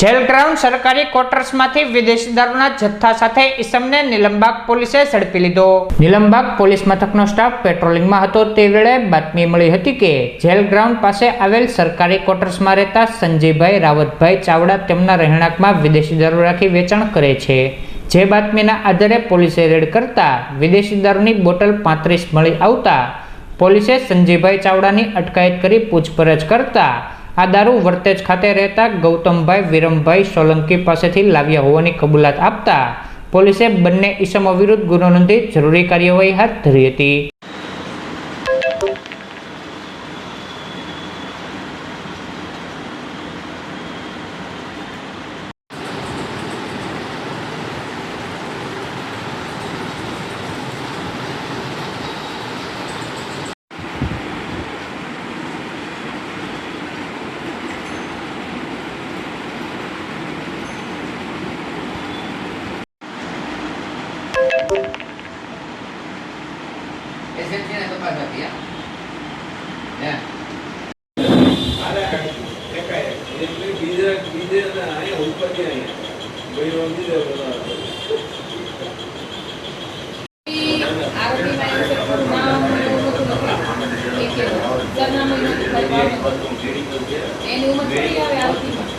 Jail ground સરકારી ક્વાર્ટર્સમાંથી વિદેશી દારૂના જથ્થા સાથે ઇસમને નીલમબાગ પોલીસે ઝડપી લીધો। નીલમબાગ પોલીસ મથકનો સ્ટાફ પેટ્રોલિંગમાં હતો તે વેળે બાતમી મળી હતી કે જેલ ગ્રાઉન્ડ પાસે આવેલ સરકારી ક્વાર્ટર્સમાં રહેતા સંજયભાઈ રાવતભાઈ ચાવડા તેમના રહેણાંકમાં વિદેશી દારૂ રાખી વેચાણ કરે છે। જે બાતમીના આધારે પોલીસે રેડ કરતા વિદેશી દારૂની બોટલ 35 મળી આવતા પોલીસે સંજયભાઈ ચાવડાની અટકાયત કરી પૂછપરછ કરતા આ દારૂ વર્તેજ ખાતે રહેતા ગૌતમભાઈ વિરમભાઈ સોલંકી પાસેથી લાવ્યા હોવાની કબૂલાત આપતા પોલીસે બંને ઇસમો વિરુદ્ધ ગુનો નોંધી જરૂરી કાર્યવાહી હાથ ધરી હતી। tiene que pasar aquí, ya. Ada dekat video na ay ऊपर के आई वही रोंदी दे बोला आरबी में से नाम एक सरनामा एनी उम्र थोड़ी આવે આવતી